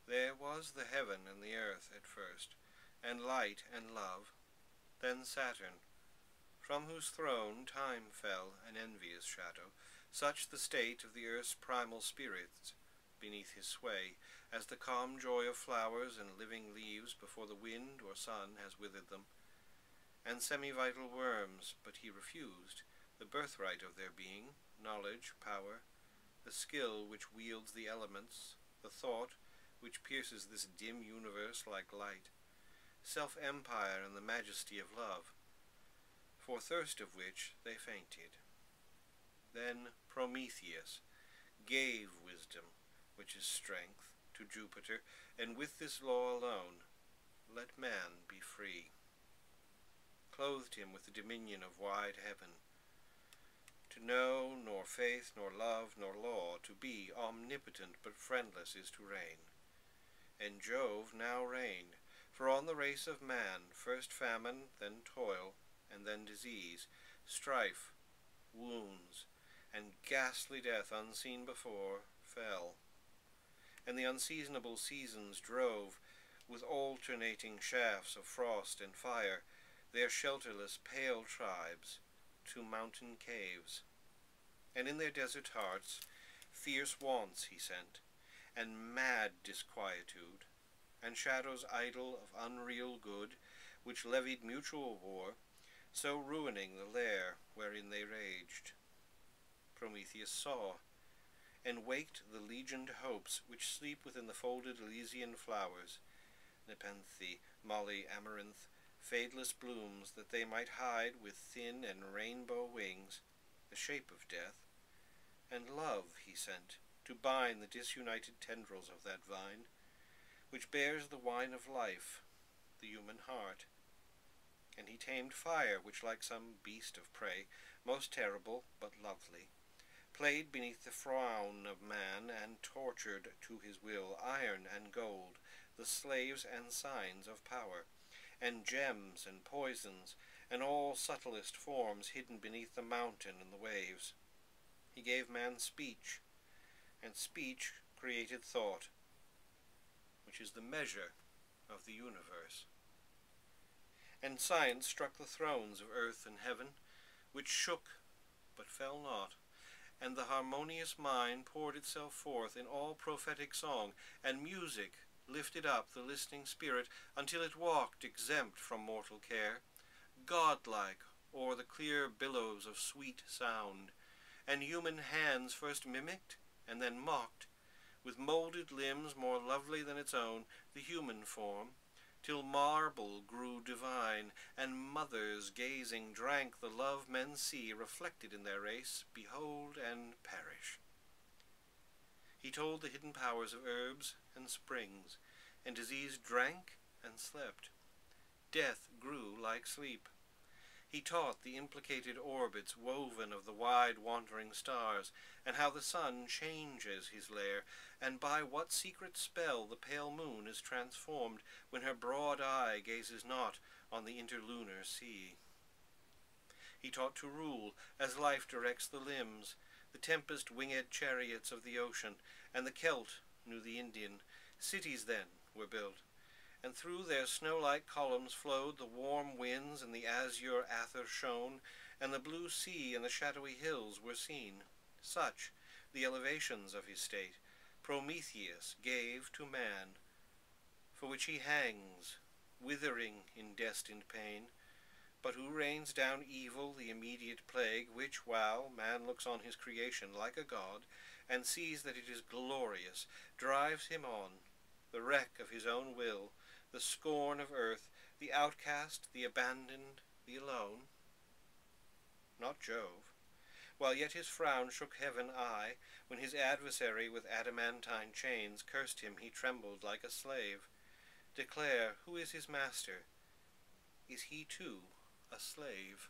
There was the heaven and the earth at first, and light and love, then Saturn, from whose throne time fell an envious shadow, such the state of the earth's primal spirits beneath his sway, as the calm joy of flowers and living leaves before the wind or sun has withered them, and semi-vital worms, but he refused, the birthright of their being, knowledge, power, the skill which wields the elements, the thought which pierces this dim universe like light, self-empire and the majesty of love, for thirst of which they fainted. Then Prometheus gave wisdom, which is strength, to Jupiter, and with this law alone, let man be free. Clothed him with the dominion of wide heaven, to know nor faith nor love nor law, to be omnipotent but friendless is to reign. And Jove now reigned, for on the race of man, first famine, then toil, and then disease, strife, wounds, and ghastly death unseen before, fell. And the unseasonable seasons drove, with alternating shafts of frost and fire, their shelterless pale tribes to mountain caves. And in their desert hearts fierce wants he sent, and mad disquietude, and shadows idle of unreal good, which levied mutual war, so ruining the lair wherein they raged. Prometheus saw, and waked the legioned hopes which sleep within the folded Elysian flowers, nepenthe, molly, amaranth, fadeless blooms, that they might hide with thin and rainbow wings the shape of death, and love he sent to bind the disunited tendrils of that vine, which bears the wine of life, the human heart. And he tamed fire, which like some beast of prey, most terrible but lovely, played beneath the frown of man, and tortured to his will iron and gold, the slaves and signs of power, and gems and poisons, and all subtlest forms hidden beneath the mountain and the waves. He gave man speech, and speech created thought, which is the measure of the universe. And science struck the thrones of earth and heaven, which shook but fell not, and the harmonious mind poured itself forth in all prophetic song, and music lifted up the listening spirit until it walked exempt from mortal care, godlike o'er the clear billows of sweet sound, and human hands first mimicked and then mocked, with moulded limbs more lovely than its own, the human form, till marble grew divine, and mothers gazing drank the love men see reflected in their race, behold and perish. He told the hidden powers of herbs and springs, and disease drank and slept. Death grew like sleep. He taught the implicated orbits woven of the wide wandering stars, and how the sun changes his lair, and by what secret spell the pale moon is transformed when her broad eye gazes not on the interlunar sea. He taught to rule, as life directs the limbs, the tempest-winged chariots of the ocean, and the Celt knew the Indian. Cities then were built, and through their snow-like columns flowed the warm winds, and the azure Ather shone, and the blue sea and the shadowy hills were seen. Such the elevations of his state Prometheus gave to man, for which he hangs, withering in destined pain, but who rains down evil, the immediate plague, which, while man looks on his creation like a god, and sees that it is glorious, drives him on, the wreck of his own will, the scorn of earth, the outcast, the abandoned, the alone? Not Jove. While yet his frown shook heaven, aye, when his adversary with adamantine chains cursed him, he trembled like a slave. Declare, who is his master? Is he too a slave?